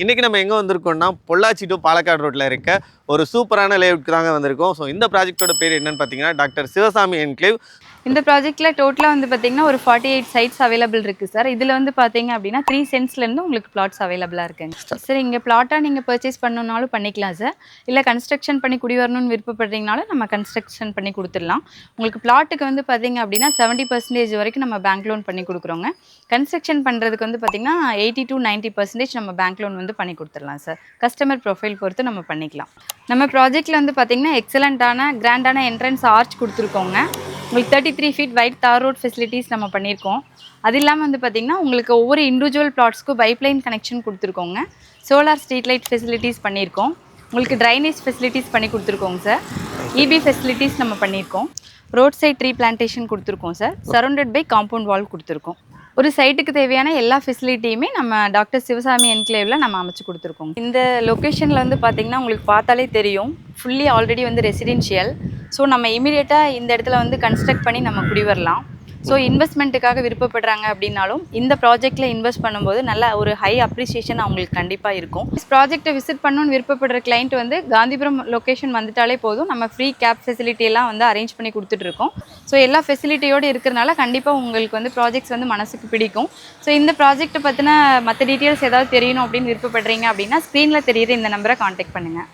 இன்னைக்கு நம்ம எங்கே வந்திருக்கோம்னா பொள்ளாச்சி டு பாலக்காடு ரோட்டில் இருக்க ஒரு சூப்பரான லேஅவுட்க்கு தாங்க வந்திருக்கோம். ஸோ இந்த ப்ராஜெக்டோட பேர் என்னன்னு பார்த்தீங்கன்னா டாக்டர் சிவசாமி என்க்ளேவ். இந்த ப்ராஜெக்ட்டில் டோட்டலாக வந்து பார்த்தீங்கன்னா ஒரு 48 சைட்ஸ் அவைலபிள் இருக்குது சார். இதில் வந்து பார்த்தீங்க அப்படின்னா 3 சென்ட்ஸ்லேருந்து உங்களுக்கு பிளாட்ஸ் அவைலபிளாக இருக்குங்க சார். இங்கே பிளாட்டாக நீங்கள் பர்ச்சேஸ் பண்ணணுன்னாலும் பண்ணிக்கலாம் சார். இல்லை கன்ஸ்ட்ரக்ஷன் பண்ணி குடி வரணும்னு விருப்பப்படுறீங்கனாலும் நம்ம கன்ஸ்ட்ரக்ஷன் பண்ணி கொடுத்துடலாம். உங்களுக்கு பிளாட்டுக்கு வந்து பார்த்தீங்க அப்படின்னா 70% வரைக்கும் நம்ம பேங்க் லோன் பண்ணி கொடுக்குறோங்க. கன்ஸ்ட்ரக்ஷன் பண்ணுறதுக்கு வந்து பார்த்தீங்கன்னா 80 to 90% நம்ம பேங்க் லோன் வந்து பண்ணி கொடுத்துடலாம் சார். கஸ்டமர் ப்ரொஃபைல் பொறுத்து நம்ம பண்ணிக்கலாம். நம்ம ப்ராஜெக்ட்டில் வந்து பார்த்தீங்கன்னா எக்ஸலண்ட்டான கிராண்டான என்ட்ரன்ஸ் ஆர்ச் கொடுத்துருக்கோங்க. உங்களுக்கு 33 feet wide tar road facilities நம்ம பண்ணியிருக்கோம். அது இல்லாமல் வந்து பார்த்திங்கன்னா உங்களுக்கு ஒவ்வொரு இண்டிவிஜுவல் பிளாட்ஸ்க்கும் பைப்லைன் கனெக்ஷன் கொடுத்துருக்கோங்க. சோலார் ஸ்ட்ரீட் லைட் ஃபெசிலிட்டிஸ் பண்ணியிருக்கோம். உங்களுக்கு ட்ரைனேஜ் ஃபெசிலிட்டிஸ் பண்ணி கொடுத்துருக்கோங்க சார். இபி ஃபெசிலிட்டிஸ் நம்ம பண்ணியிருக்கோம். ரோட் சைட் ட்ரீ பிளான்டேஷன் கொடுத்துருக்கோம் sir. Surrounded by compound wall கொடுத்துருக்கோம். ஒரு சைட்டுக்கு தேவையான எல்லா ஃபெசிலிட்டியுமே நம்ம டாக்டர் சிவசாமி என்க்ளேவில் நம்ம அமைச்சு கொடுத்துருக்கோம். இந்த லொக்கேஷனில் வந்து பார்த்திங்கன்னா உங்களுக்கு பார்த்தாலே தெரியும், ஃபுல்லி ஆல்ரெடி வந்து ரெசிடென்ஷியல். ஸோ நம்ம இமீடியட்டாக இந்த இடத்துல வந்து கன்ஸ்ட்ரக்ட் பண்ணி நம்ம குடி வரலாம். ஸோ இன்வெஸ்ட்மெண்ட்டுக்காக விருப்பப்படுறாங்க அப்படின்னாலும் இந்த ப்ராஜெக்ட்டில் இன்வெஸ்ட் பண்ணும்போது நல்ல ஒரு ஹை அப்ரிசியேஷன் அவங்களுக்கு கண்டிப்பாக இருக்கும். ப்ராஜெக்ட்டை விசிட் பண்ணணும்னு விருப்பப்படுற கிளைண்ட் வந்து காந்திபுரம் லொக்கேஷன் வந்துட்டாலே போதும், நம்ம ஃப்ரீ கேப் ஃபெசிலிட்டி எல்லாம் வந்து அரேஞ்ச் பண்ணி கொடுத்துட்ருக்கோம். ஸோ எல்லா ஃபெசிலிட்டியோடு இருக்கிறனால கண்டிப்பாக உங்களுக்கு வந்து ப்ராஜெக்ட்ஸ் வந்து மனசுக்கு பிடிக்கும். ஸோ இந்த ப்ராஜெக்ட்டை பற்றின மற்ற டீட்டெயில்ஸ் ஏதாவது தெரியணும் அப்படின்னு விருப்பப்படுறீங்க அப்படின்னா ஸ்க்ரீனில் தெரியுற இந்த நம்பரை காண்டாக்ட் பண்ணுங்கள்.